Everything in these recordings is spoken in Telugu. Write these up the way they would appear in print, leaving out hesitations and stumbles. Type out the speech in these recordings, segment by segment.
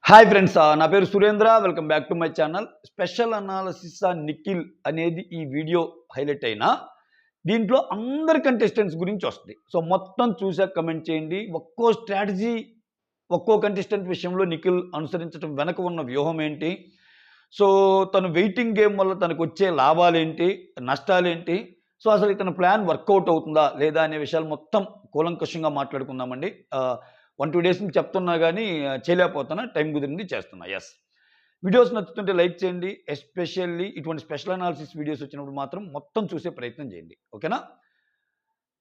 హాయ్ ఫ్రెండ్స్, నా పేరు Surendra. Welcome back to my channel. Special analysis on Nikhil అనేది ఈ వీడియో హైలైట్ అయినా దీంట్లో అందరి కంటెస్టెంట్స్ గురించి వస్తుంది. సో మొత్తం చూసాక కమెంట్ చేయండి. ఒక్కో స్ట్రాటజీ, ఒక్కో కంటెస్టెంట్ విషయంలో నిఖిల్ అనుసరించడం వెనక ఉన్న వ్యూహం ఏంటి, సో తను వెయిటింగ్ గేమ్ వల్ల తనకు వచ్చే లాభాలేంటి, నష్టాలేంటి, సో అసలు ఇతని ప్లాన్ వర్కౌట్ అవుతుందా లేదా అనే విషయాలు మొత్తం కూలంకషంగా మాట్లాడుకుందామండి. 1-2 డేస్ నుంచి చెప్తున్నా కానీ చేయలేకపోతున్నా, టైం కుదిరింది చేస్తున్నా. ఎస్, వీడియోస్ నచ్చుతుంటే లైక్ చేయండి. ఎస్పెషల్లీ ఇటువంటి స్పెషల్ అనాలిసిస్ వీడియోస్ వచ్చినప్పుడు మాత్రం మొత్తం చూసే ప్రయత్నం చేయండి, ఓకేనా?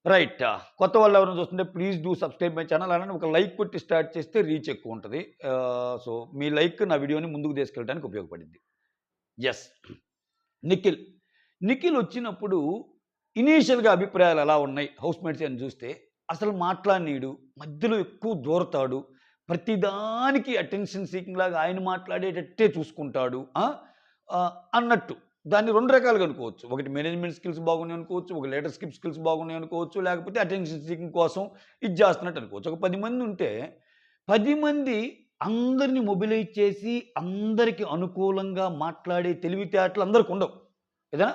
రైట్, కొత్త వాళ్ళు ఎవరైనా చూస్తుంటే please do subscribe my channel. అలానే ఒక లైక్ కొట్టి స్టార్ట్ చేస్తే రీచ్ ఎక్కువ ఉంటుంది. సో మీ లైక్ నా వీడియోని ముందుకు తీసుకెళ్ళడానికి ఉపయోగపడింది. ఎస్, నిఖిల్ నిఖిల్ వచ్చినప్పుడు ఇనీషియల్గా అభిప్రాయాలు ఎలా ఉన్నాయి హౌస్మేట్స్ అని చూస్తే, అసలు మాట్లాడినీడు, మధ్యలో ఎక్కువ దూరతాడు, ప్రతిదానికి అటెన్షన్ సీకింగ్ లాగా ఆయన మాట్లాడేటట్టే చూసుకుంటాడు అన్నట్టు. దాన్ని 2 రకాలుగా అనుకోవచ్చు. ఒకటి మేనేజ్మెంట్ స్కిల్స్ బాగున్నాయి అనుకోవచ్చు, ఒక లీడర్షిప్ స్కిల్స్ బాగున్నాయి అనుకోవచ్చు, లేకపోతే అటెన్షన్ సీకింగ్ కోసం ఇది చేస్తున్నట్టు అనుకోవచ్చు. ఒక 10 మంది ఉంటే 10 మంది అందరినీ మొబిలైజ్ చేసి అందరికీ అనుకూలంగా మాట్లాడే తెలివితేటలు అందరికి ఉండవు, ఏదైనా.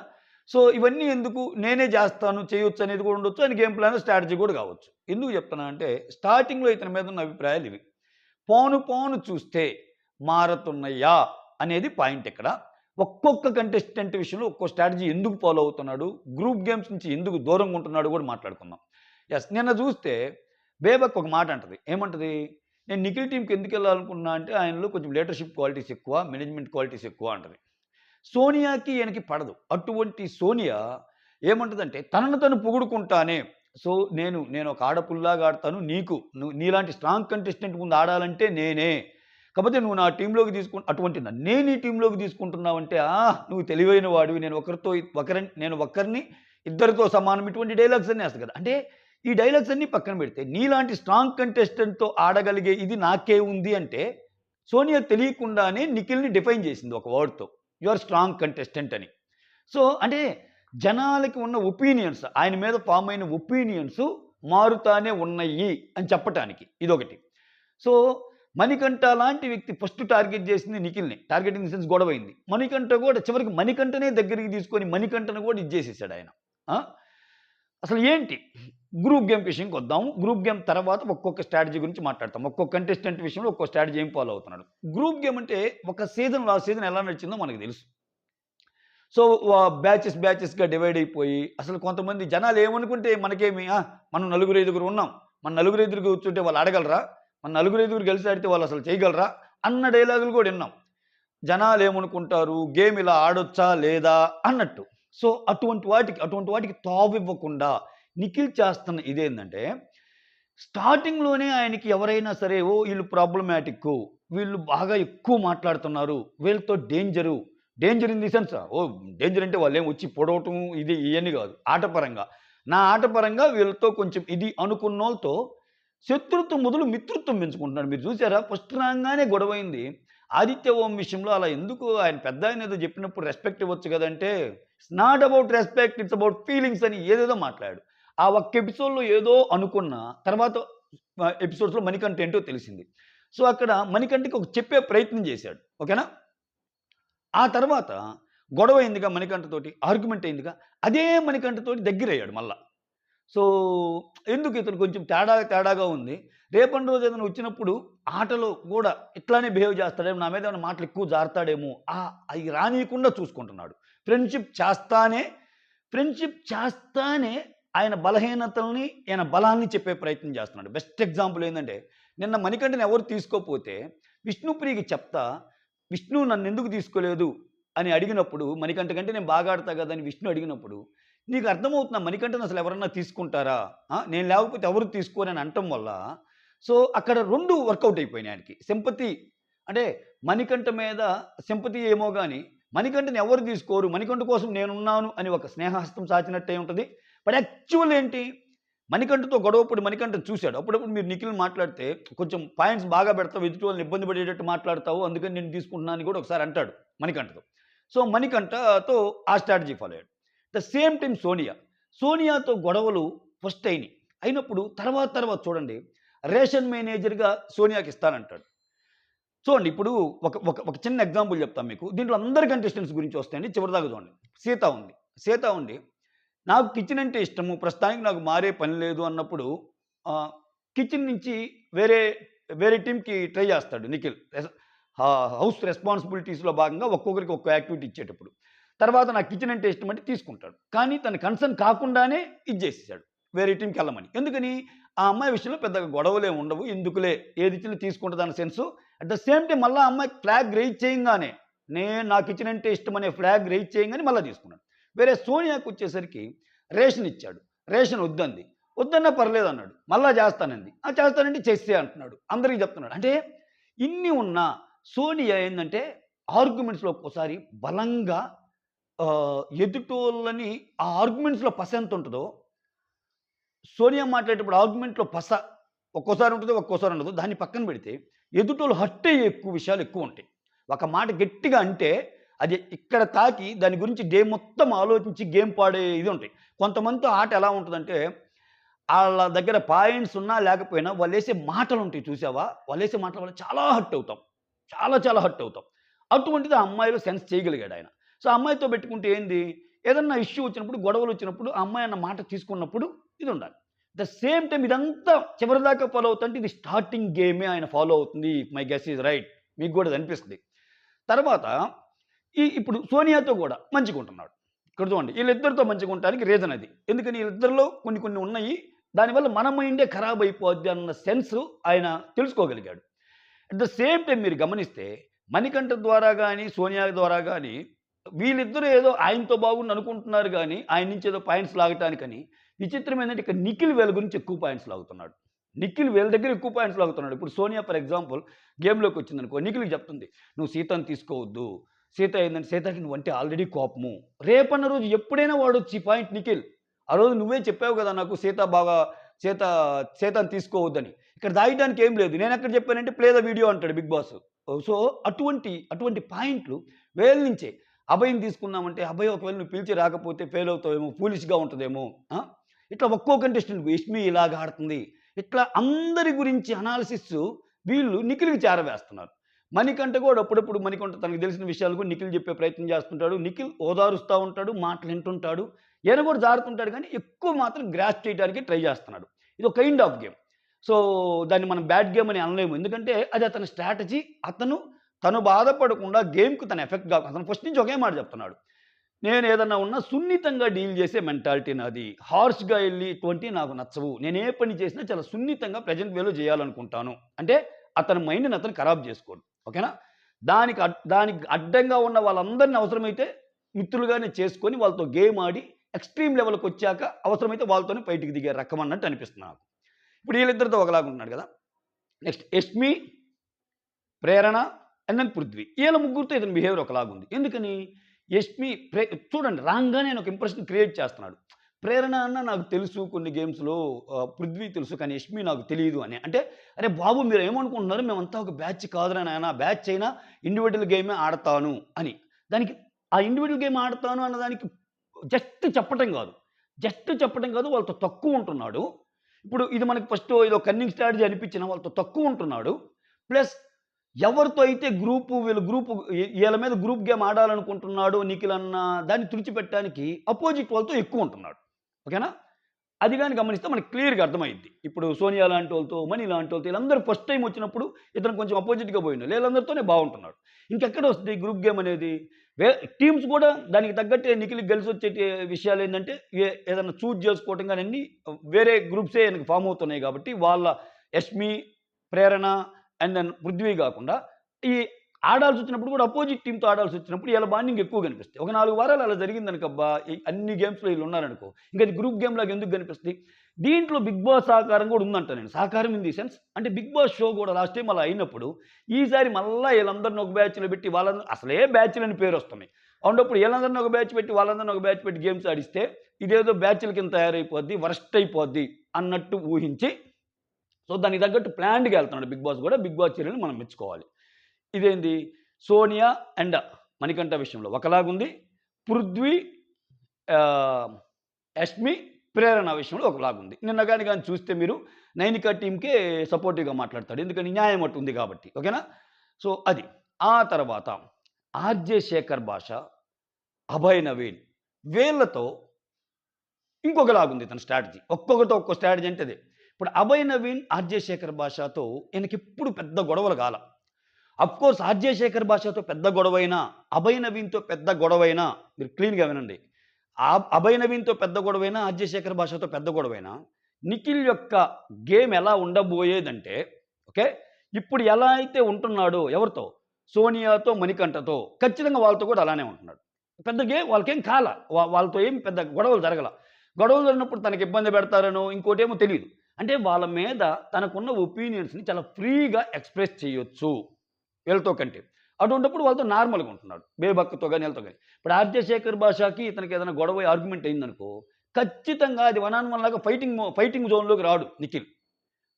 సో ఇవన్నీ ఎందుకు, నేనే చేస్తాను చేయొచ్చు అనేది కూడా ఉండొచ్చు, అని గేమ్ ప్లాన్ స్ట్రాటజీ కూడా కావచ్చు. ఎందుకు చెప్తున్నా అంటే, స్టార్టింగ్లో ఇతని మీద ఉన్న అభిప్రాయాలు ఇవి. పోను పోను చూస్తే మారుతున్నాయా అనేది పాయింట్ ఇక్కడ. ఒక్కొక్క కంటెస్టెంట్ విషయంలో ఒక్కో స్ట్రాటజీ ఎందుకు ఫాలో అవుతున్నాడు, గ్రూప్ గేమ్స్ నుంచి ఎందుకు దూరంగా ఉంటున్నాడు కూడా మాట్లాడుకుందాం. ఎస్, నిన్న చూస్తే బేబక్ ఒక మాట అంటది. ఏమంటది? నేను నిఖిల్ టీంకి ఎందుకు వెళ్ళాలనుకున్నా అంటే ఆయనలో కొంచెం లీడర్షిప్ క్వాలిటీస్ ఎక్కువ, మేనేజ్మెంట్ క్వాలిటీస్ ఎక్కువ అంటది. సోనియాకి ఈయనకి పడదు. అటువంటి సోనియా ఏమంటదంటే, తనను తను పొగుడుకుంటానే, సో నేను ఒక ఆడపుల్లాగా ఆడతాను, నీలాంటి స్ట్రాంగ్ కంటెస్టెంట్ ముందు ఆడాలంటే నేనే, కాకపోతే నువ్వు నా టీంలోకి అటువంటి నన్నే నీ టీంలోకి తీసుకుంటున్నావంటే నువ్వు తెలివైన వాడివి, నేను ఒక్కరిని ఇద్దరితో సమానం, ఇటువంటి డైలాగ్స్ అన్నీ వేస్తాయి కదా. అంటే ఈ డైలాగ్స్ అన్నీ పక్కన పెడితే, నీలాంటి స్ట్రాంగ్ కంటెస్టెంట్తో ఆడగలిగే ఇది నాకే ఉంది అంటే, సోనియా తెలియకుండానే నిఖిల్ని డిఫైన్ చేసింది ఒక వర్డ్తో, యు ఆర్ స్ట్రాంగ్ కంటెస్టెంట్ అని. సో అంటే జనాలకి ఉన్న ఒపీనియన్స్, ఆయన మీద ఫామ్ అయిన ఒపీనియన్స్ మారుతానే ఉన్నాయి అని చెప్పటానికి ఇదొకటి. సో మణికంఠ లాంటి వ్యక్తి ఫస్ట్ టార్గెట్ చేసింది నిఖిల్ని. టార్గెట్ ఇన్ ది సెన్స్ గొడవైంది. మణికంఠ కూడా చివరికి మణికంఠనే దగ్గరికి తీసుకొని మణికంఠను కూడా ఇచ్చేసేసాడు ఆయన. అసలు ఏంటి, గ్రూప్ గేమ్ విషయంకి వద్దాం. గ్రూప్ గేమ్ తర్వాత ఒక్కొక్క స్ట్రాటజీ గురించి మాట్లాడతాం. ఒక్కొక్క కంటెస్టెంట్ విషయంలో ఒక్కొక్క స్ట్రాటజీ ఏం ఫాలో అవుతున్నాడు. గ్రూప్ గేమ్ అంటే ఒక సీజన్ లాస్ట్ సీజన్ ఎలా నడిచిందో మనకు తెలుసు. సో బ్యాచెస్గా డివైడ్ అయిపోయి, అసలు కొంతమంది జనాలు ఏమనుకుంటే మనకేమి, మనం 4-5 ఉన్నాం, మన 4-5 కూర్చుంటే వాళ్ళు ఆడగలరా, మన 4-5 కలిసి ఆడితే వాళ్ళు అసలు చేయగలరా అన్న డైలాగులు కూడా విన్నాం. జనాలు ఏమనుకుంటారు, గేమ్ ఇలా ఆడొచ్చా లేదా అన్నట్టు. సో అటువంటి వాటికి తావివ్వకుండా నిఖిల్ చేస్తున్న ఇదేంటంటే, స్టార్టింగ్లోనే ఆయనకి ఎవరైనా సరే వీళ్ళు ప్రాబ్లమాటిక్, వీళ్ళు బాగా ఎక్కువ మాట్లాడుతున్నారు, వీళ్ళతో danger in the sense, danger అంటే వాళ్ళు ఏం వచ్చి పొడవటం ఇది ఇవన్నీ కాదు, ఆటపరంగా నా ఆటపరంగా వీళ్ళతో కొంచెం ఇది అనుకున్నోళ్ళతో శత్రుత్వం మొదలు మిత్రుత్వం పెంచుకుంటున్నాడు. మీరు చూసారా, ఫస్ట్ రాగానే గొడవైంది. ఆదిత్య ఓం విషయంలో అలా ఎందుకు, ఆయన పెద్ద ఆయన ఏదో చెప్పినప్పుడు రెస్పెక్ట్ ఇవ్వచ్చు కదంటే, it's not about respect, it's about feelings అని ఏదేదో మాట్లాడు. ఆ ఒక్క ఎపిసోడ్లో ఏదో అనుకున్న తర్వాత ఎపిసోడ్స్లో మణికంఠ ఏంటో తెలిసింది. సో అక్కడ మణికంఠకి ఒక చెప్పే ప్రయత్నం చేశాడు, ఓకేనా. ఆ తర్వాత గొడవ అయిందిగా మణికంఠతోటి, ఆర్గ్యుమెంట్ అయిందిగా, అదే మణికంఠతోటి దగ్గరయ్యాడు మళ్ళా. సో ఎందుకు ఇతను కొంచెం తేడాగా ఉంది. రేపటి రోజు ఏదైనా వచ్చినప్పుడు ఆటలో కూడా ఇట్లానే బిహేవ్ చేస్తాడేమో, నా మీద ఏమైనా మాటలు ఎక్కువ జారుతాడేమో, అవి రానియకుండా చూసుకుంటున్నాడు. ఫ్రెండ్షిప్ చేస్తానే ఆయన బలహీనతల్ని ఆయన బలాన్ని చెప్పే ప్రయత్నం చేస్తున్నాడు. బెస్ట్ ఎగ్జాంపుల్ ఏంటంటే, నిన్న మణికంఠని ఎవరు తీసుకోపోతే విష్ణుప్రియకి చెప్తా, విష్ణు నన్ను ఎందుకు తీసుకోలేదు అని అడిగినప్పుడు, మణికంఠ కంటే నేను బాగా ఆడతా కదా అని విష్ణు అడిగినప్పుడు, నీకు అర్థమవుతున్నా మణికంఠను అసలు ఎవరన్నా తీసుకుంటారా, నేను లేకపోతే ఎవరు తీసుకోరని అనటం వల్ల, సో అక్కడ 2 వర్కౌట్ అయిపోయినాయి ఆయనకి. సింపతి అంటే మణికంఠ మీద సింపతి ఏమో కానీ, మణికంఠని ఎవరు తీసుకోరు, మణికంఠ కోసం నేనున్నాను అని ఒక స్నేహహస్తం సాచినట్టే ఉంటుంది. బట్ యాక్చువల్ ఏంటి, మణికంఠతో గొడవప్పుడు మణికంఠను చూశాడు. అప్పుడప్పుడు మీరు నిఖిల్ మాట్లాడితే కొంచెం పాయింట్స్ బాగా పెడతావు, ఎదుటి వాళ్ళని ఇబ్బంది పడేటట్టు మాట్లాడతావు, అందుకని నేను తీసుకుంటున్నాను కూడా ఒకసారి అంటాడు మణికంఠతో. సో మణికంఠతో ఆ స్ట్రాటజీ ఫాలో అయ్యాడు. ద సేమ్ టైం సోనియాతో గొడవలు ఫస్ట్ అయినప్పుడు తర్వాత చూడండి, రేషన్ మేనేజర్గా సోనియాకి ఇస్తానంటాడు. చూడండి ఇప్పుడు ఒక ఒక ఒక చిన్న ఎగ్జాంపుల్ చెప్తాను మీకు. దీంట్లో అందరి కంటెస్టెంట్స్ గురించి వస్తాయండి. చివరిదాకా చూడండి. సీత ఉంది. సీత ఉండి నాకు కిచెన్ అంటే ఇష్టము. ప్రస్తుతానికి నాకు మారే పని లేదు అన్నప్పుడు కిచెన్ నుంచి వేరే వేరే టీమ్‌కి ట్రై చేస్తాడు నిఖిల్. హౌస్ రెస్పాన్సిబిలిటీస్‌లో భాగంగా ఒక్కొక్కరికి ఒక్కో యాక్టివిటీ ఇచ్చేటప్పుడు. తర్వాత నాకు కిచెన్ అంటే ఇష్టం అంటే తీసుకుంటాడు. కానీ తన కన్సర్న్ కాకుండానే ఇది చేసేసాడు. వేరే టీమ్‌కెళ్ళమని. ఎందుకని? ఆ అమ్మాయి విషయంలో పెద్దగా గొడవలేమి ఉండవు. ఎందుకులే ఏది ఇచ్చినా తీసుకుంటదన్న sense. At the same time మళ్ళా ఆ అమ్మాయి ఫ్లాగ్ రైజ్ చేయంగానే నాకు కిచెన్ అంటే ఇష్టం అనే ఫ్లాగ్ రైజ్ చేయంగానే మళ్ళా తీసుకున్నాడు. వేరే సోనియాకొచ్చేసరికి రేషన్ ఇచ్చాడు. రేషన్ వద్దంది. వద్దన్నా పర్లేదన్నాడు. మళ్ళా చేస్తానంది. చేస్తానంటే చేసేయి అంటున్నాడు. అందరికి చెప్తున్నాడు. అంటే ఇన్ని ఉన్నా సోనియా ఏందంటే ఆర్గ్యుమెంట్స్‌లో ఒక్కోసారి బలంగా ఎదుటోళ్ళని ఆ ఆర్గ్యుమెంట్స్‌లో పస ఎంతుంటదో, సోనియా మాట్లాడేటప్పుడు ఆర్గ్యుమెంట్‌లో పస ఒక్కోసారి ఉంటది, ఒక్కోసారి ఉండదు. దాన్ని పక్కన పెడితే ఎదుటోళ్ళు హర్ట్ అయ్యే ఎక్కువ విషయాలు ఎక్కువుంటాయి. ఒక మాట గట్టిగా అంటే అది ఇక్కడ తాకి దాని గురించి డే మొత్తం ఆలోచించి గేమ్ పాడే ఇది ఉంటాయి. కొంతమందితో ఆట ఎలా ఉంటదంటే ఆళ్ళ దగ్గర పాయింట్స్ ఉన్నా లేకపోయినా వాళ్ళేసే మాటలుంటాయి చూసావా? వాళ్ళేసే మాటల వల్ల చాలా హర్ట్ అవుతాం. చాలా చాలా హర్ట్ అవుతాం. అటువంటిది ఆ అమ్మాయిలో సెన్స్ చేయగలిగాడాయన. సో, ఆ అమ్మాయితో పెట్టుకుంటే ఏంది? ఏదన్నా ఇష్యూ వచ్చినప్పుడు, గొడవలొచ్చినప్పుడు ఆ అమ్మాయి అన్న మాట తీసుకున్నప్పుడు ఇదుండాలి. ద సేమ్ టైమ్ ఇదంతా చివరిదాకా ఫాలో అవుతంటే ఇది స్టార్టింగ్ గేమే ఆయన ఫాలో అవుతుంది. My guess is right. మీకు గూడా అదనిపిస్తది. తర్వాత ఇప్పుడు సోనియాతో గూడా మంచిగుంటున్నాడు. ఇక్కడ చూడండి. ఈళ్ళిద్దరితో మంచిగుంటానికి రీజన్ అది. ఎందుకని ఈళ్ళిద్దరిలో కొన్ని కొన్ని ఉన్నాయి. దానివల్ల మన మైండే ఖరాబ్ అయిపోద్ది అన్న సెన్సు ఆయన తెలుసుకోగలిగాడు. అట్ ద సేమ్ టైమ్ మీరు గమనిస్తే మణికంఠ ద్వారా గాని, సోనియా ద్వారా గాని వీళ్ళిద్దరూ ఏదో ఆయనతో బాగుండి అనుకుంటున్నారు గానీ, ఆయన నుంచి ఏదో పాయింట్స్ లాగటానికని. విచిత్రం ఏందంటే ఇక్కడ నిఖిల్ వీళ్ళ గురించి ఎక్కువ పాయింట్స్ లాగుతున్నాడు. నిఖిల్ వీళ్ళ దగ్గర ఎక్కువ పాయింట్స్ లాగుతున్నాడు. ఇప్పుడు సోనియా ఫర్ ఎగ్జాంపుల్ గేమ్‌లోకొచ్చిందనుకో, నిఖిల్‌కి చెప్తుంది. "నువ్వు సీతని తీసుకోవద్దు. సీత ఏందంటే సీతకి నువ్వంటే ఆల్రెడీ కోపము." రేపన్న రోజు ఎప్పుడైనా వాడొచ్చు ఈ పాయింట్ నిఖిల్. ఆ రోజు నువ్వే చెప్పావు గదా! నాకు సీత సీతని తీసుకోవద్దని. ఇక్కడ దాయటానికి ఏం లేదు. నేనెక్కడ చెప్పానంటే ప్లే ద వీడియో అంటాడు బిగ్ బాస్. సో, అటువంటి పాయింట్లు వీళ్ళ నుంచే. అభయం తీసుకున్నామంటే, అభయ్ ఒకవేళ నువ్వు పిలిచి రాకపోతే ఫెయిల్ అవుతావేమో, ఫూలిష్‌గా ఉంటదేమో. ఇట్లా ఒక్కో కంటెస్టెంట్‌కి యష్మి ఇలాగ ఆడుతుంది. ఇట్లా అందరి గురించి అనాలిసిస్ వీళ్ళు నిఖిల్‌కి చేరవేస్తున్నారు. మణికంఠ కూడా అప్పుడప్పుడు మణికంఠ తనకు తెలిసిన విషయాలు కూడా నిఖిల్ చెప్పే ప్రయత్నం చేస్తుంటాడు. నిఖిల్ ఓదారుస్తా ఉంటాడు, మాటలు వింటుంటాడు. ఈయన కూడా జారుతుంటాడు కానీ ఎక్కువ మాత్రం గ్రాస్ప్ చేయడానికి ట్రై చేస్తున్నాడు. ఇదో కైండ్ ఆఫ్ గేమ్. సో, దాన్ని మనం బ్యాడ్ గేమ్ అని అనలేము. ఎందుకంటే అది అతని స్ట్రాటజీ. తను బాధపడకుండా గేమ్‌కి తను ఎఫెక్ట్ అతను ఫస్ట్ నుంచి ఒకే మాట చెప్తున్నాడు. నేనేదన్నా ఉన్నా సున్నితంగా డీల్ చేసే మెంటాలిటీ నాది. హార్ష్‌గా ఎళ్లి ఇటువంటివి నాకు నచ్చవు. నేనే పని చేసినా చాలా సున్నితంగా ప్రెజెంట్ వేలో చేయాలనుకుంటాను. అంటే అతని మైండ్‌ని అతను ఖరాబ్ చేసుకోడు. ఓకేనా? దానికి అడ్డంగా ఉన్న వాళ్ళందరిని అవసరమైతే మిత్రులుగానే చేసుకొని వాళ్ళతో గేమ్ ఆడి ఎక్స్‌ట్రీమ్ లెవెల్‌కొచ్చాక అవసరమైతే వాళ్ళతోనే ఫైట్‌కి దిగే రకం అన్నట్టు అనిపిస్తుంది నాకు. ఇప్పుడు వీళ్ళిద్దరితో ఒకలాగుంటున్నాడు కదా! Next Yashmi, Prerana and then Prithvi. ఈళ్ళ ముగ్గురితో ఇతని బిహేవియర్ ఒకలాగుంది. ఎందుకని? యష్మి చూడండి రాంగానే ఆయన ఒక ఇంప్రెషన్ క్రియేట్ చేస్తున్నాడు. ప్రేరణ అన్న నాకు తెలుసు కొన్ని గేమ్స్‌లో, పృథ్వీ తెలుసు కానీ యష్మి నాకు తెలీదు అని. అంటే అరే బాబు మీరేమనుకుంటున్నారు? మేమంతా ఒక బ్యాచ్ కాదురా నాయనా! బ్యాచ్ అయినా ఇండివిడ్యువల్ గేమే ఆడతాను అని. దానికి ఆ ఇండివిడ్యువల్ గేమ్ ఆడతాను అన్నదానికి జస్ట్ చెప్పటం గాదు. వాళ్ళతో తక్కువుంటున్నాడు. ఇప్పుడు ఇది మనకి ఫస్ట్ ఇదో కన్నింగ్ స్ట్రాటజీ అనిపించినా వాళ్ళతో తక్కువుంటున్నాడు. ప్లస్ ఎవరితో అయితే ఈళ్ళ మీద గ్రూప్ గేమ్ ఆడాలనుకుంటున్నాడో నిఖిల్ అన్న దాన్ని తుడిచిపెట్టడానికి అపోజిట్ వాళ్ళతో ఎక్కువుంటున్నాడు. ఓకేనా? అది గాని గమనిస్తే మనకి క్లియర్‌గా అర్థమైద్ది. ఇప్పుడు సోనియా లాంటోళ్ళతో, మణి లాంటోళ్ళతో వీళ్ళందరూ ఫస్ట్ టైమ్ వచ్చినప్పుడు ఇతను కొంచెం అపోజిట్‌గా పోయిండు. వీళ్ళందరితోనే బావుంటున్నాడు. ఇంకెక్కడ వస్తది గ్రూప్ గేమ్ అనేది? టీమ్స్ కూడా దానికి తగ్గట్టే నిఖిల్‌కి కలిసొచ్చే విషయాలేంటంటే ఏదన్నా చూజ్ చేసుకోవటం గాని అన్నీ వేరే గ్రూప్సే ఈయనకి ఫార్మ్ అవుతున్నాయి కాబట్టి వాళ్ళ యష్మి, ప్రేరణ అండ్ దెన్ పృథ్వీ గాకుండా ఈ ఆడాల్సొచ్చినప్పుడు కూడా అపోజిట్ టీమ్‌తో ఆడాల్సొచ్చినప్పుడు ఈళ్ళ బాండింగ్ ఎక్కువ కనిపిస్తాయి. ఒక 4 వారాలు అలా జరిగిందనుకబ్బా! ఈ అన్ని గేమ్స్‌లో ఈళ్ళున్నారనుకో, ఇంక అది గ్రూప్ గేమ్ లాగా ఎందుకు కనిపిస్తది? దీంట్లో బిగ్ బాస్ సహకారం కూడా ఉందంట నేను. సహకారం ఇన్ ది సెన్స్ అంటే బిగ్ బాస్ షో కూడా లాస్ట్ టైమ్ అలా అయినప్పుడు, ఈసారి మళ్ళా ఈళ్ళందరిని ఒక బ్యాచ్‌లో పెట్టి అసలే బ్యాచ్‌లని పేరొస్తున్నాయి. అలాంటప్పుడు ఈళ్ళందరిని ఒక బ్యాచ్ పెట్టి, వాళ్ళందరిని ఒక బ్యాచ్ పెట్టి గేమ్స్ ఆడిస్తే, ఇదేదో బ్యాచ్‌ల కింద తయారైపోద్ది, వరస్ట్ అయిపోద్ది అన్నట్టు ఊహించి, సో దానికి తగ్గట్టు ప్లాన్డ్‌గా ఎళ్తున్నాడు బిగ్ బాస్ కూడా. బిగ్ బాస్ చర్యలను మనం మెచ్చుకోవాలి. ఇదేంది సోనియా అండ్ మణికంఠ విషయంలో ఒకలాగుంది. పృథ్వీ, ఆహ్, యష్మి, ప్రేరణ విషయంలో ఒకలాగుంది. నిన్న గాని చూస్తే మీరు నైనిక టీమ్‌కే సపోర్టివ్‌గా మాట్లాడతాడు. ఎందుకని న్యాయం అటు ఉంది కాబట్టి. ఓకేనా? సో అది. ఆ తర్వాత ఆర్‌జే శేఖర్ భాష, అభయ్ నవీన్ వీళ్ళతో ఇంకొకలాగుంది ఇతని స్ట్రాటజీ. ఒక్కొక్కరితో ఒక్కో స్ట్రాటజీ అంటే అదే. ఇప్పుడు అభయ్ నవీన్, ఆర్‌జే శేఖర్ భాషతో ఈయనకెప్పుడు పెద్ద గొడవలు కాల. అఫ్‌కోర్స్ ఆర్‌జే శేఖర్ భాషతో పెద్ద గొడవైనా, అభయ్ నవీన్‌తో పెద్ద గొడవైనా మీరు క్లీన్‌గా వినండి. అభయ్ నవీన్‌తో పెద్ద గొడవైనా, ఆర్‌జే శేఖర్ భాషతో పెద్ద గొడవైనా, నిఖిల్ యొక్క గేమ్ ఎలా ఉండబోయేదంటే ఓకే. ఇప్పుడు ఎలా అయితే ఉంటున్నాడో ఎవరితో? సోనియాతో, మణికంఠతో ఖచ్చితంగా వాళ్ళతో కూడా అలానే ఉంటున్నాడు. పెద్ద గేమ్ వాళ్ళకేం కాల. వాళ్ళతో ఏం పెద్ద గొడవలు జరగల. గొడవలు జరిగినప్పుడు తనకి ఇబ్బంది పెడతారనో ఇంకోటేమో తెలీదు. అంటే వాళ్ళ మీద తనకున్న ఒపీనియన్స్‌ని చాలా ఫ్రీగా ఎక్స్‌ప్రెస్ చేయొచ్చు. వీళ్ళతో కంటే. అటువంటప్పుడు వాళ్ళతో నార్మల్‌గా ఉంటున్నాడు. బేబక్కతో గాని, ఈళ్ళతో గాని. ఇప్పుడు 'ఆర్‌జే శేఖర్ భాషకి' ఇతనికి ఏదైనా గొడవ ఆర్గ్యుమెంట్ అయిందనుకో, ఖచ్చితంగా అది వన్ ఆన్ వన్ లాగా ఫైటింగ్ జోన్‌లోకి రాడు నిఖిల్.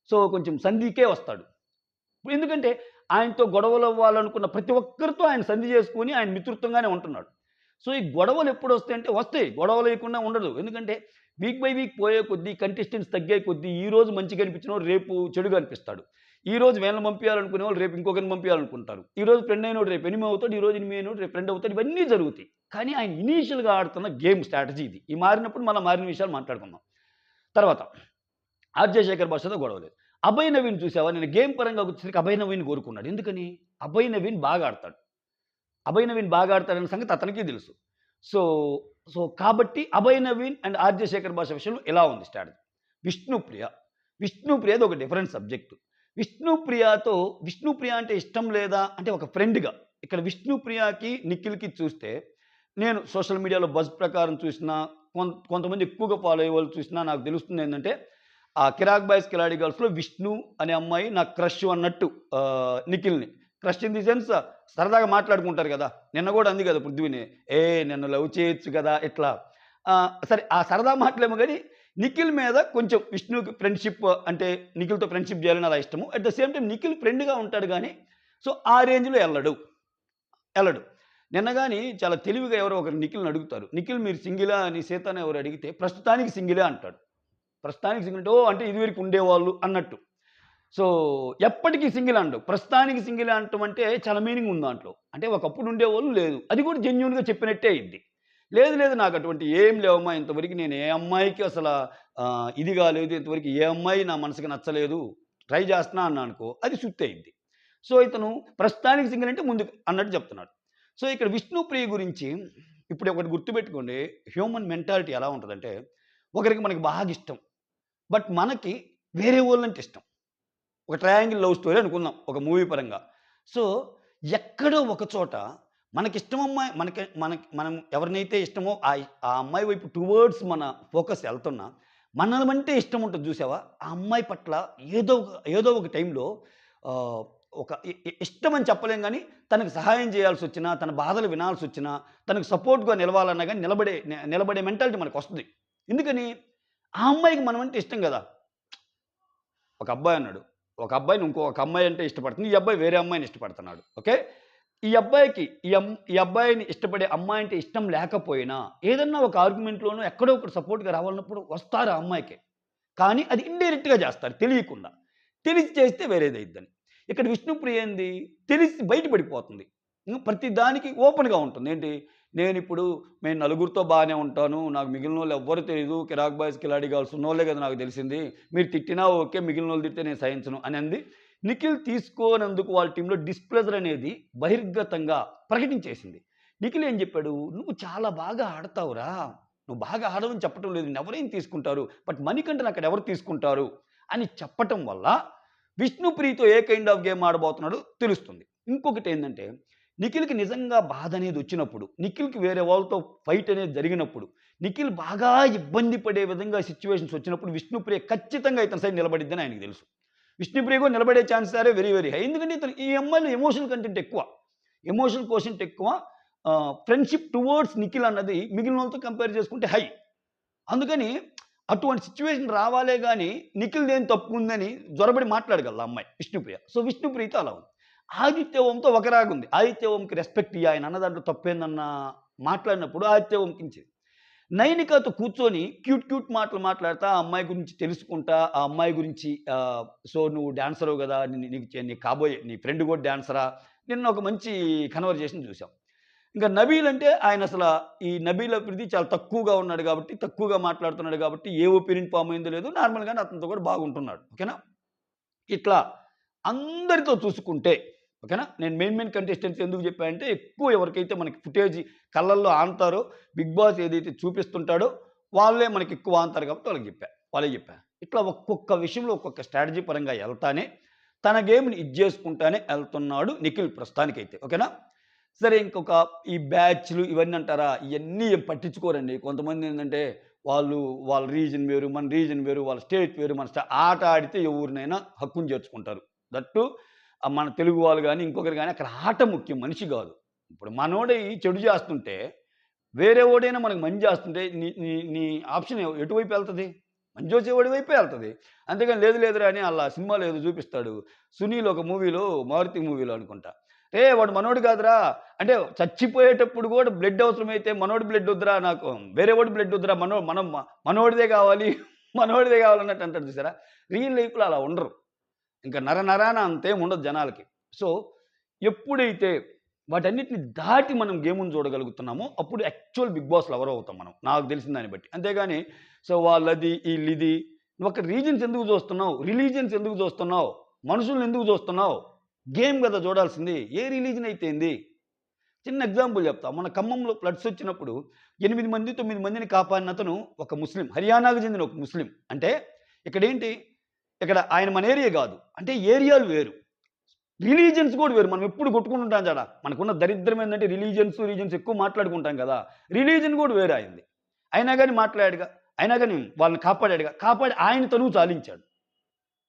సో, కొంచెం సంధికే వస్తాడు. ఎందుకంటే ఆయనతో గొడవలవ్వాలనుకున్న ప్రతి ఒక్కరితో ఆయన సంధి చేసుకొని ఆయన మిత్రుత్వంగానే ఉంటున్నాడు. సో, ఈ గొడవలు ఎప్పుడొస్తాయంటే వస్తాయి. గొడవ లేకుండా ఉండదు. ఎందుకంటే వీక్ బై వీక్ పోయే కొద్దీ కంటెస్టెంట్స్ తగ్గే కొద్దీ ఈరోజు మంచిగా అనిపించినోడు రేపు చెడుగా అనిపిస్తాడు. ఈరోజు వీళ్ళని పంపియాలనుకునేవాళ్ళు రేపు ఇంకొకరిని పంపియాలనుకుంటారు. ఈరోజు ఫ్రెండ్ అయినోడు రేపు ఎనిమి అవుతాడు. ఈరోజు ఎనిమి అయినోడు రేపు ఫ్రెండ్ అవుతాడు. ఇవన్నీ జరుగుతాయి. కానీ ఆయన ఇనీషియల్‌గా ఆడుతున్న గేమ్ స్ట్రాటజీ ఇది. ఈ మారినప్పుడు మళ్ళా మారిన విషయాలు మాట్లాడుకుందాం. తర్వాత 'ఆర్‌జే శేఖర్ భాషతో' గొడవ లేదు. అభయ్ నవీన్ చూసావా? నేను గేమ్ పరంగా వచ్చేసరికి అభయ్ నవీన్ కోరుకున్నాడు. ఎందుకని? అభయ్ నవీన్ బాగా ఆడతాడు. అభయ్ నవీన్ బాగా ఆడతాడన్న సంగతి అతనికి తెలుసు. సో, కాబట్టి అభయ్ నవీన్ అండ్ 'ఆర్‌జే శేఖర్ భాష' విషయంలో ఇలా ఉంది స్ట్రాటజీ. విష్ణుప్రియ. విష్ణుప్రియది ఒక డిఫరెంట్ సబ్జెక్టు. విష్ణుప్రియ అంటే ఇష్టం లేదా అంటే ఒక ఫ్రెండ్‌గా. ఇక్కడ విష్ణుప్రియకి, నిఖిల్‌కి చూస్తే నేను సోషల్ మీడియాలో బజ్ ప్రకారం చూసినా, కొంతమంది ఎక్కువగా ఫాలో అయ్యేవాళ్ళు చూసినా నాకు తెలుస్తుందేంటంటే, ఆ 'కిరాక్ బాయ్స్ కిలాడి గర్ల్స్‌లో' విష్ణు అనే అమ్మాయి నాకు క్రష్ అన్నట్టు నిఖిల్‌ని. క్రష్ ఇన్ ది సెన్స్ సరదాగా మాట్లాడుకుంటారు గదా! నిన్న గూడా అంది గదా పృథ్వీని. నన్ను లవ్ చేయొచ్చు గదా! ఇట్లా. సరే ఆ సరదా మాటలేమో గాని, నిఖిల్ మీద కొంచెం విష్ణుకి ఫ్రెండ్‌షిప్ అంటే నిఖిల్‌తో ఫ్రెండ్‌షిప్ జేయాలని అలా ఇష్టము. At the same time Nikhil ఫ్రెండ్‌గా ఉంటాడు గానీ, సో, ఆ రేంజ్‌లో ఎళ్ళడు. నిన్న గాని చాలా తెలివిగా ఎవరో ఒకరు నిఖిల్‌ని అడుగుతారు. "నిఖిల్ మీరు సింగిలా?" అని సీతని ఎవరో అడిగితే, "ప్రస్తుతానికి సింగిలే" అంటాడు. ప్రస్తుతానికి సింగిల్ అంటే, ఓహ్! అంటే ఇదివరకు ఉండేవాళ్ళు అన్నట్టు. సో, ఎప్పటికి సింగిల్ అనడు. ప్రస్తుతానికి సింగిల్ అనటం అంటే చాలా మీనింగ్ ఉంది దాంట్లో. అంటే ఒకప్పుడు ఉండేవాళ్ళు లేదు. అది కూడా జెన్యూన్‌గా చెప్పినట్టే అయ్యిద్ది. లేదు నాకు అటువంటి ఏం లేవమ్మా ఇంతవరకు నేను ఏ అమ్మాయికి అసల ఇది కాలేదు. ఇంతవరకు ఏ అమ్మాయి నా మనసుకి నచ్చలేదు. ట్రై చేస్తున్నా అన్నా అనుకో అది సుత్తి అయ్యిద్ది. సో, ఇతను ప్రస్తుతానికి సింగిల్ అంటే ముందుకు అన్నట్టు చెప్తున్నాడు. సో, ఇక్కడ విష్ణుప్రియ గురించి ఇప్పుడు ఒకటి గుర్తుపెట్టుకోండి. హ్యూమన్ మెంటాలిటీ ఎలా ఉంటదంటే ఒకరికి మనకి బాగా ఇష్టం. బట్ మనకి వేరే వోళ్ళంటే ఇష్టం. ఒక ట్రయాంగిల్ లవ్ స్టోరీ అనుకుందాం. ఒక మూవీ పరంగా. సో, ఎక్కడో ఒక చోట మనకిష్టం అమ్మాయి మనకి మనం ఎవరినైతే ఇష్టమో ఆ అమ్మాయి వైపు టువర్డ్స్ మన ఫోకస్ ఎళ్తున్నా, మనమంటే ఇష్టం ఉంటది జూసావా? ఆ అమ్మాయి పట్ల ఏదో ఒక టైంలో ఆహ్, ఒక ఇష్టం అని చెప్పలేం గానీ, తనకు సహాయం చేయాల్సొచ్చినా, తన బాధలు వినాల్సొచ్చినా, తనకు సపోర్ట్‌గా నిలవాలన్నా గానీ నిలబడే మెంటాలిటీ మనకొస్తది. ఎందుకని? ఆ అమ్మాయికి మనమంటే ఇష్టం గదా! ఒక అబ్బాయున్నాడు. ఒక అబ్బాయిని ఇంకొక అమ్మాయి అంటే ఇష్టపడుతుంది. ఈ అబ్బాయి వేరే అమ్మాయిని ఇష్టపడుతున్నాడు. ఓకే. ఈ అబ్బాయికి ఈ అబ్బాయిని ఇష్టపడే అమ్మాయి అంటే ఇష్టం లేకపోయినా, ఏదన్నా ఒక ఆర్గ్యుమెంట్‌లోనో ఎక్కడో ఒకటి సపోర్ట్‌గా రావాలన్నప్పుడు వస్తారు ఆ అమ్మాయికే. కానీ అది ఇండైరెక్ట్‌గా చేస్తారు తెలియకుండా. తెలిసి చేస్తే వేరేదయిద్దని. ఇక్కడ విష్ణుప్రియ ఏంది తెలిసి బయట పడిపోతుంది. ప్రతి దానికి ఓపెన్‌గా ఉంటుంది. ఏంటి నేనిప్పుడు మేము నలుగురితో బానే ఉంటాను. నాకు మిగిలినోళ్ళు ఎవ్వరు తెలీదు. 'కిరాక్ బాయ్స్ కిలాడి గర్ల్స్' ఉన్నోళ్ళే కదా నాకు తెలిసింది. మీరు తిట్టినా ఓకే. మిగిలినోళ్ళు తిడితే నేను సహించను అని అంది. నిఖిల్ తీసుకోనందుకు వాళ్ళ టీమ్‌లో డిస్‌ప్లెజర్ అనేది బహిర్గతంగా ప్రకటించేసింది. నిఖిల్ ఏం చెప్పాడు? "నువ్వు చాలా బాగా ఆడతావురా! నువ్వు బాగా ఆడవని చెప్పటం లేదు. నిన్నెవరేం తీసుకుంటారు. బట్ మణికంఠని అక్కడ ఎవరు తీసుకుంటారు?" అని చెప్పటం వల్ల విష్ణుప్రియతో ఏ కైండ్ ఆఫ్ గేమ్ ఆడబోతున్నాడో తెలుస్తుంది. ఇంకొకటేందంటే నిఖిల్‌కి నిజంగా బాధనేది వచ్చినప్పుడు, నిఖిల్‌కి వేరే వాళ్ళతో ఫైట్ అనేది జరిగినప్పుడు, నిఖిల్ బాగా ఇబ్బంది పడే విధంగా సిట్యుయేషన్స్ వచ్చినప్పుడు విష్ణుప్రియ ఖచ్చితంగా ఇతని సైడ్ నిలబడిద్దని ఆయనకి తెలుసు. విష్ణుప్రియ కూడా నిలబడే chances are very, very high. ఎందుకంటే ఈ అమ్మాయిలో ఎమోషనల్ కంటెంట్ ఎక్కువ. ఎమోషనల్ కోషెంట్ ఎక్కువ. ఫ్రెండ్‌షిప్ టువర్డ్స్ నిఖిల్ అన్నది మిగిలినోళ్ళతో కంపేర్ చేసుకుంటే హై. అందుకని అటువంటి సిట్యుయేషన్ రావాలే గాని నిఖిల్‌దేం తప్పుందని జొరబడి మాట్లాడగలదు ఆ అమ్మాయి విష్ణుప్రియ. సో, విష్ణుప్రియతో అలా ఉంది. ఆదిత్య ఓంతో ఒకలాగుంది. ఆదిత్య ఓంకి రెస్పెక్ట్ ఇయ్యి. ఆయన అన్న దాంట్లో తప్పేందన్న మాట్లాడినప్పుడు ఆదిత్య ఓంకించింది. నైనికతో కూర్చొని క్యూట్ మాటలు మాట్లాడతా, ఆ అమ్మాయి గురించి తెలుసుకుంటా, ఆ అమ్మాయి గురించి సో, నువ్వు డాన్సరవు గదా! నీకు నీ కాబోయే నీ ఫ్రెండ్ కూడా డాన్సరా? నిన్న ఒక మంచి కన్వర్జేషన్ చూసాం. ఇంకా నబీల్ అంటే ఆయన అసలు ఈ నబీల్ అభివృద్ధి చాలా తక్కువగా ఉన్నాడు కాబట్టి, తక్కువగా మాట్లాడుతున్నాడు కాబట్టి ఏ ఒపీనియన్ ఫామ్ అయిందో లేదు. నార్మల్‌గానే అతనితో కూడా బాగుంటున్నాడు. ఓకేనా? ఇట్లా అందరితో చూసుకుంటే ఓకేనా? నేను మెయిన్ కంటెస్టెంట్స్ ఎందుకు చెప్పానంటే ఎక్కువ ఎవరికైతే మనకి ఫుటేజ్ కళ్ళల్లో ఆనతారో, బిగ్ బాస్ ఏదైతే చూపిస్తుంటాడో వాళ్ళే మనకి ఎక్కువ ఆనతారు కాబట్టి వాళ్ళే చెప్పా. ఇట్లా ఒక్కొక్క విషయంలో ఒక్కొక్క స్ట్రాటజీ పరంగా ఎళ్తానే తన గేమ్‌ని చేసుకుంటానే ఎళ్తున్నాడు నిఖిల్ ప్రస్తుతానికైతే. ఓకేనా? సరే ఇంకొక ఈ బ్యాచ్‌లు ఇవన్నీ అంటారా? ఇయన్నీ ఏం పట్టించుకోరండి. కొంతమంది ఏందంటే వాళ్ళ రీజన్ వేరు, మన రీజన్ వేరు, వాళ్ళ స్టేట్ వేరు, మన ఆట ఆడితే ఎవరినైనా హక్కును చేర్చుకుంటారు. దట్ టూ మన తెలుగు వాళ్ళు గాని, ఇంకొకరు గాని అక్కడ ఆట ముఖ్యం మనిషి గాదు. ఇప్పుడు మనోడే చెడు చేస్తుంటే, వేరే ఓడైనా మనకు మంచి చేస్తుంటే నీ నీ నీ ఆప్షన్ ఎటువైపు ఎళ్తది? మంచి చేసేవాడి వైపే ఎళ్తది. అంతేగాని లేదురా అని ఆళ్ళ సినిమాలో ఏదో చూపిస్తాడు. 'సునీల్' ఒక మూవీలో 'మారుతి' మూవీలో అనుకుంటా. వాడు మనోడు కాదురా! అంటే చచ్చిపోయేటప్పుడు కూడా బ్లడ్ అవసరమైతే మనోడి బ్లడ్ వద్దురా నాకు. వేరే వాడి బ్లడ్ వద్దురా మనోడిదే కావాలి. మనోడిదే కావాలన్నట్టు అంటాడు చూసారా? రియల్ లైఫ్‌లో అలా ఉండరు. ఇంకా నరాన అంతేం ఉండదు జనాలకి. సో, ఎప్పుడైతే వాటన్నిటిని దాటి మనం గేముని చూడగలుగుతున్నామో, అప్పుడు యాక్చువల్ బిగ్ బాస్ లవర్ అవుతాం మనం. నాకు తెలిసిన దాన్ని బట్టి. అంతేగాని సో, వాళ్ళది, ఈళ్ళిది. నువ్వొక రీజన్స్ ఎందుకు చూస్తున్నావు? రిలీజియన్స్ ఎందుకు చూస్తున్నావు? మనుషుల్ని ఎందుకు చూస్తున్నావు? గేమ్ కదా చూడాల్సింది. ఏ రిలీజన్ అయితే ఏంది? చిన్న ఎగ్జాంపుల్ చెప్తా. మన ఖమ్మంలో ఫ్లడ్స్ వచ్చినప్పుడు 8 మంది, 9 మందిని కాపాడిన అతను ఒక ముస్లిం. హర్యానాకు చెందిన ఒక ముస్లిం. అంటే ఇక్కడేంటి? ఇక్కడ ఆయన మన ఏరియా గాదు. అంటే ఏరియాలు వేరు. రిలీజియన్స్ కూడా వేరు. మనం ఎప్పుడు కొట్టుకుంటుంటాం చాడ. మనకున్న దరిద్రం ఏందంటే రీజన్స్ ఎక్కువ మాట్లాడుకుంటాం కదా! రిలీజియన్ కూడా వేరే ఆయనది. అయినా గాని మాట్లాడాడుగా. అయినా గాని వాళ్ళని కాపాడాడుగా. కాపాడి ఆయన తనువు చాలించాడు.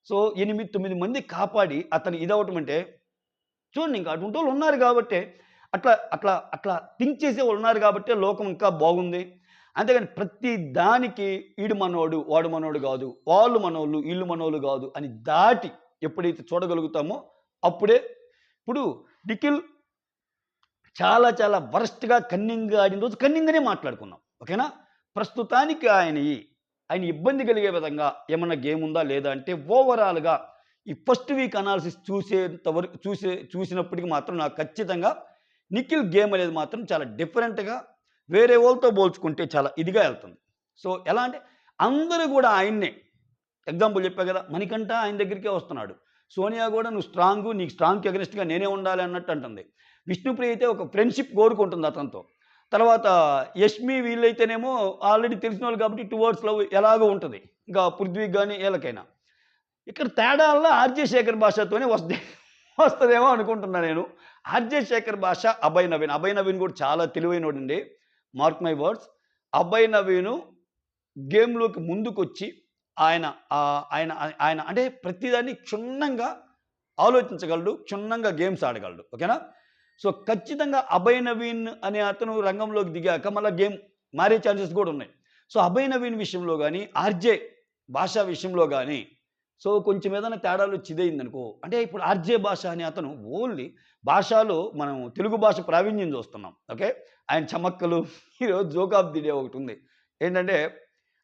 సో, 8, 9 మంది కాపాడి అతను ఇదవ్వటం అంటే చూడండి ఇంకా అటువంటోళ్ళు ఉన్నారు గాబట్టే అట్లా థింక్ చేసేవాళ్ళు ఉన్నారు గాబట్టే లోకం ఇంకా బాగుంది. అంతేగాని ప్రతి దానికి ఈడు మనోడు, వాడు మనోడు గాదు. వాళ్ళు మనోళ్ళు, ఈళ్ళు మనోళ్ళు గాదు అని దాటి ఎప్పుడైతే చూడగలుగుతామో అప్పుడే ఇప్పుడు నిఖిల్ చాలా చాలా వరస్ట్‌గా కన్నింగ్‌గా ఆడిన రోజు కన్నింగ్‌గానే మాట్లాడుకున్నాం. ఓకేనా? ప్రస్తుతానికి ఆయన ఇబ్బంది కలిగే విధంగా ఏమన్నా గేమ్ ఉందా? లేదా? అంటే ఓవరాల్‌గా ఈ ఫస్ట్ వీక్ అనాలిసిస్ చూసేంత వరకు చూసినప్పటికి మాత్రం నాకు ఖచ్చితంగా నిఖిల్ గేమ్ అనేది మాత్రం చాలా డిఫరెంట్‌గా వేరే వాళ్ళతో పోల్చుకుంటే చాలా ఇదిగా ఎళ్తుంది. సో, ఎలా అంటే అందరూ గూడా ఆయన్నే ఎగ్జాంపుల్ చెప్పా గదా! మణికంఠ ఆయన దగ్గరికే వస్తున్నాడు. సోనియా గూడా నువ్వు స్ట్రాంగు, నీకు స్ట్రాంగ్‌కి అగెనిస్ట్‌గా నేనే ఉండాలి అన్నట్టు అంటుంది. విష్ణుప్రియ అయితే ఒక ఫ్రెండ్‌షిప్ కోరుకుంటుంది అతనితో. తర్వాత యష్మి వీళ్ళైతేనేమో ఆల్రెడీ తెలిసినోళ్ళు కాబట్టి టువర్డ్స్ లవ్ ఎలాగో ఉంటది. ఇంకా పృథ్వీకి గాని ఈళ్ళకైనా. ఇక్కడ తేడాల్లో ఆర్‌జే శేఖర్ భాషతోనే వస్తదేమో అనుకుంటున్నా నేను. ఆర్‌జే శేఖర్ భాష, అభయ్ నవీన్. అభయ్ నవీన్ కూడా చాలా తెలివైనోడండి. Mark my words. Abhay Naveen గేమ్‌లోకి ముందుకొచ్చి ఆయన ఆయన ఆయన అంటే ప్రతిదాన్ని క్షుణ్ణంగా ఆలోచించగలడు. క్షుణ్ణంగా గేమ్స్ ఆడగలడు. ఓకేనా? సో, ఖచ్చితంగా అభయ్ నవీన్ అనే అతను రంగంలోకి దిగాక మళ్ళా గేమ్ మారే ఛాన్సెస్ గూడా ఉన్నాయి. సో, అభయ్ నవీన్ విషయంలో గాని, ఆర్‌జే భాష విషయంలో గాని సో, కొంచెం ఏదైనా తేడాలొచ్చి ఇదయిందనుకో అంటే ఇప్పుడు ఆర్‌జే భాష అనే అతను ఓన్లీ భాషలో మనం తెలుగు భాష ప్రావీణ్యం చూస్తున్నాం. ఓకే. ఆయన చమక్కలు ఈరోజు జోక్ ఆఫ్ ది డే ఒకటుంది. ఏంటంటే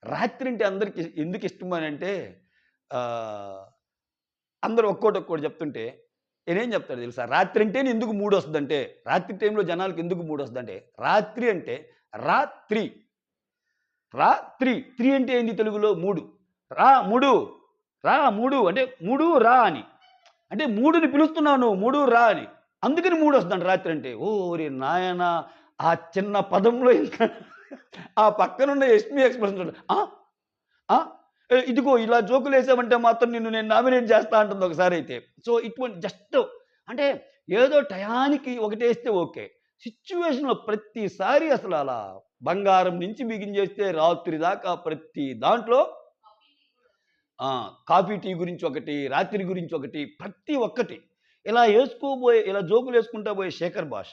రాత్రింటే అందరికి ఎందుకు ఇష్టమనంటే ఆహ్, అందరూ ఒక్కోటి చెప్తుంటే ఈయనేం చెప్తాడో తెలుసా? రాత్రంటేనే ఎందుకు మూడొస్తదంటే, రాత్రి టైంలో జనాలకి ఎందుకు మూడొస్తదంటే, రాత్రి అంటే రాత్రి. రాత్రి. త్రి అంటే ఏంది తెలుగులో? 3. ముడు. రా ముడు అంటే ముడు రా అని. అంటే మూడుని పిలుస్తున్నావు నువ్వు. ముడు రా అని. అందుకని మూడొస్తదంట రాత్రంటే. ఓరి నాయనా! ఆ చిన్న పదంలో ఇంకా ఆ పక్కనున్న ఎస్‌మి ఎక్స్‌ప్రెషన్ చూడు. ఆ! ఆ! ఇదిగో ఇలా జోకులేసావంటే మాత్రం నిన్ను నేను నామినేట్ చేస్తా అంటుంది ఒకసారైతే. సో, ఇటువంటి జస్ట్ అంటే ఏదో టయానికి ఒకటేస్తే ఓకే. సిట్యుయేషన్‌లో ప్రతిసారి అసలు అలా బంగారం నుంచి బిగించేస్తే రాత్రి దాకా ప్రతి దాంట్లో కాఫీ, టీ గురించి ఒకటి, రాత్రి గురించి ఒకటి, ప్రతి ఒక్కటి. ఇలా జోకులేసుకుంటా పోయే శేఖర్ భాష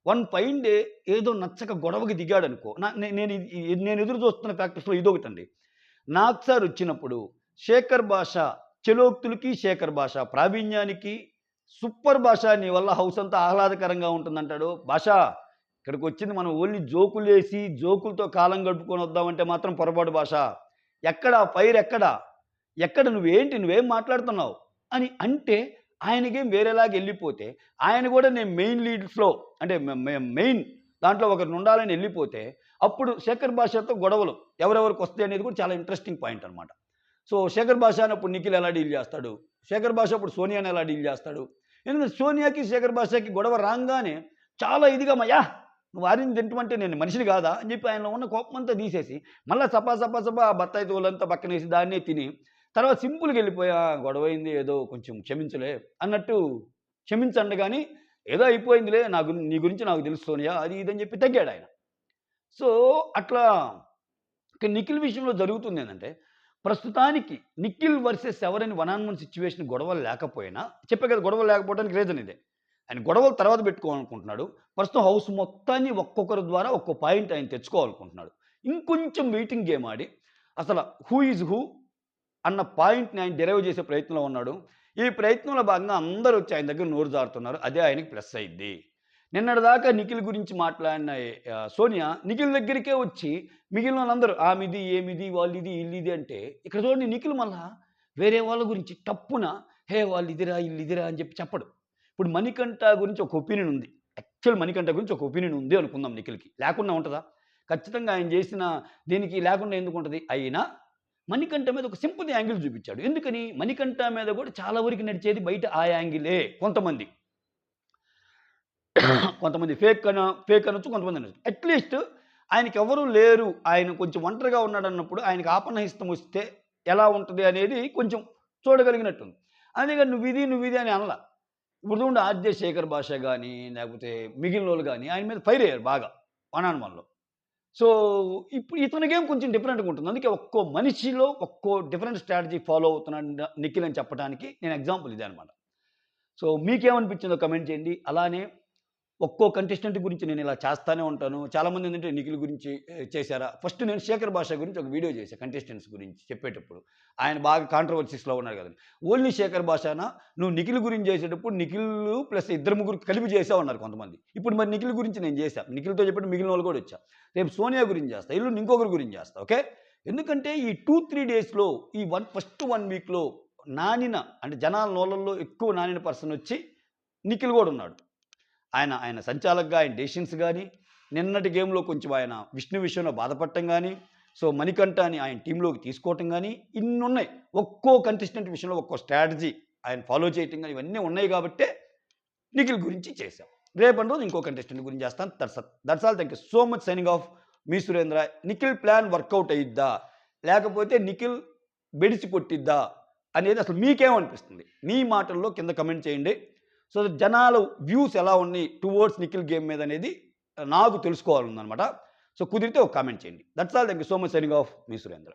వన్ ఫైన్ డే ఏదో నచ్చక గొడవకి దిగాడనుకో. నేను ఎదురు చూస్తున్న ఫ్యాక్టర్స్‌లో ఇదొకటండి. నాగ్ సార్ వచ్చినప్పుడు శేఖర్ భాష చలోక్తులకి, శేఖర్ భాష ప్రావీణ్యానికి సూపర్ భాష నీ వల్ల హౌస్ అంతా ఆహ్లాదకరంగా ఉంటుందంటాడు. భాష ఇక్కడికొచ్చింది మనం ఓన్లీ జోకులేసి, జోకులతో కాలం గడుపుకొని వద్దామంటే మాత్రం పొరపాటు భాష. ఎక్కడ ఫైర్ ఎక్కడ? ఎక్కడ నువ్వేంటి? నువ్వేం మాట్లాడుతున్నావు? అని అంటే ఆయన గేమ్ వేరేలాగా వెళ్ళిపోతే ఆయన కూడా నేను మెయిన్ లీడ్స్లో అంటే మెయిన్ దాంట్లో ఒకరిని ఉండాలని వెళ్ళిపోతే అప్పుడు శేఖర్ భాషతో గొడవలు ఎవరెవరికి వస్తాయి అనేది కూడా చాలా ఇంట్రెస్టింగ్ పాయింట్ అనమాట. సో శేఖర్ భాష అన్నప్పుడు నిఖిల్ ఎలా డీల్ చేస్తాడు, శేఖర్ భాష అప్పుడు సోనియాని ఎలా డీల్ చేస్తాడు. ఎందుకంటే సోనియాకి శేఖర్ భాషకి గొడవ రాగానే చాలా ఇదిగా మయ్యా నువ్వు వారిని తింటమంటే నేను మనిషిని కాదా అని చెప్పి ఆయనలో ఉన్న కోపం అంతా తీసేసి మళ్ళీ సపా ఆ బత్తాయి తోలంతా పక్కనేసి దాన్నే తిని తర్వాత సింపుల్గా వెళ్ళిపోయా గొడవ అయింది ఏదో కొంచెం క్షమించలే అన్నట్టు క్షమించండి కానీ ఏదో అయిపోయిందిలే నీ గురించి నాకు తెలుసు సోనియా అది ఇదని చెప్పి తగ్గాడు ఆయన. సో అట్లా నిఖిల్ విషయంలో జరుగుతుంది ఏంటంటే ప్రస్తుతానికి నిఖిల్ వర్సెస్ ఎవరైనా 1-on-1 సిచ్యువేషన్ గొడవలు లేకపోయినా చెప్పే కదా గొడవలు లేకపోవడానికి రీజన్ ఇదే. ఆయన గొడవలు తర్వాత పెట్టుకోవాలనుకుంటున్నాడు. ప్రస్తుతం హౌస్ మొత్తాన్ని ఒక్కొక్కరి ద్వారా ఒక్కో పాయింట్ ఆయన తెచ్చుకోవాలనుకుంటున్నాడు. ఇంకొంచెం వెయిటింగ్ గేమ్ ఆడి అసలు హూ ఈజ్ హూ అన్న పాయింట్ని ఆయన డెరైవ్ చేసే ప్రయత్నంలో ఉన్నాడు. ఈ ప్రయత్నంలో భాగంగా అందరూ వచ్చి ఆయన దగ్గర నోరు జారుతున్నారు. అదే ఆయనకి ప్లస్ అయింది. నిన్నటిదాకా నిఖిల్ గురించి మాట్లాడిన సోనియా నిఖిల్ దగ్గరికే వచ్చి మిగిలిన వాళ్ళందరూ ఆమెది ఏమిది వాళ్ళు ఇది ఇల్లు ఇది అంటే ఇక్కడ చూడండి నిఖిల్ మళ్ళా వేరే వాళ్ళ గురించి తప్పున హే వాళ్ళు ఇదిరా ఇల్లు ఇదిరా అని చెప్పి చెప్పడు. ఇప్పుడు మణికంఠ గురించి ఒక ఒపీనియన్ ఉంది. యాక్చువల్ మణికంఠ గురించి ఒక ఒపీనియన్ ఉంది అనుకుందాం నిఖిల్కి. లేకుండా ఉంటుందా? ఖచ్చితంగా ఆయన చేసిన దీనికి లేకుండా ఎందుకు ఉంటుంది? అయినా మణికంఠ మీద ఒక సింపతి యాంగిల్ చూపించాడు. ఎందుకని? మణికంఠ మీద కూడా చాలా వరకు నడిచేది బయట ఆ యాంగిలే. కొంతమంది ఫేక్ అనొచ్చు, కొంతమంది అనొచ్చు. అట్లీస్ట్ ఆయనకి ఎవరూ లేరు, ఆయన కొంచెం ఒంటరిగా ఉన్నాడు అన్నప్పుడు ఆయనకి ఆపన్నహిస్తం వస్తే ఎలా ఉంటుంది అనేది కొంచెం చూడగలిగినట్టుంది. అందుకని నువ్వు ఇది అని అనలా. ఇప్పుడు చూడండి ఆర్జే శేఖర్ భాష కానీ లేకపోతే మిగిలిన వాళ్ళు కానీ ఆయన మీద ఫైర్ అయ్యారు బాగా 1-on-1లో. సో ఇప్పుడు ఇతని గేమ్ కొంచెం డిఫరెంట్గా ఉంటుంది. అందుకే ఒక్కో మనిషిలో ఒక్కో డిఫరెంట్ స్ట్రాటజీ ఫాలో అవుతున్నాడు నిఖిల్ అని చెప్పడానికి నేను ఎగ్జాంపుల్ ఇదే అనమాట. సో మీకేమనిపించిందో కమెంట్ చేయండి. అలానే ఒక్కో కంటెస్టెంట్ గురించి నేను ఇలా చేస్తానే ఉంటాను. చాలామంది ఏంటంటే నిఖిల్ గురించి చేశారా? ఫస్ట్ నేను శేఖర్ భాష గురించి ఒక వీడియో చేశాను కంటెస్టెంట్స్ గురించి చెప్పేటప్పుడు. ఆయన బాగా కాంట్రవర్సీస్లో ఉన్నారు కదండి. ఓన్లీ శేఖర్ భాషనా నువ్వు నిఖిల్ గురించి చేసేటప్పుడు నిఖిల్ ప్లస్ ఇద్దరు ముగ్గురు కలిపి చేసావు అన్నారు కొంతమంది. ఇప్పుడు మరి నిఖిల్ గురించి నేను చేశాను. నిఖిల్తో చెప్పినట్టు మిగిలిన వాళ్ళు కూడా వచ్చా. రేపు సోనియా గురించి చేస్తా, ఇల్లు ఇంకొకరి గురించి చేస్తా. ఓకే, ఎందుకంటే ఈ 2-3 డేస్లో ఈ ఫస్ట్ 1 వీక్లో నానిన అంటే జనాల నోళ్ళల్లో ఎక్కువ నానిన పర్సన్ వచ్చి నిఖిల్ కూడా ఉన్నాడు. ఆయన సంచాలకుగా ఆయన డెసిషన్స్ కానీ నిన్నటి గేమ్లో కొంచెం ఆయన విష్ణు విషయంలో బాధపడటం కానీ సో మణికంఠని ఆయన టీంలోకి తీసుకోవటం కానీ ఇన్ని ఉన్నాయి. ఒక్కో కంటెస్టెంట్ విషయంలో ఒక్కో స్ట్రాటజీ ఆయన ఫాలో చేయటం కానీ ఇవన్నీ ఉన్నాయి కాబట్టే నిఖిల్ గురించి చేశాం. రేపటి రోజు ఇంకో కంటెస్టెంట్ గురించి చేస్తాను. That's all. Thank you so much. Signing off మీ సురేంద్ర. నిఖిల్ ప్లాన్ వర్కౌట్ అయ్యిద్దా లేకపోతే నిఖిల్ బెడిసి కొట్టిద్దా అనేది అసలు మీకేమనిపిస్తుంది? మీ మాటల్లో కింద కమెంట్ చేయండి. సో జనాల వ్యూస్ ఎలా ఉన్నాయి టువర్డ్స్ నిఖిల్ గేమ్ మీద అనేది నాకు తెలుసుకోవాలన్నమాట. సో కుదిరితే ఒక కామెంట్ చేయండి. That's all. Thank you so much. Signing off మీ సురేంద్ర.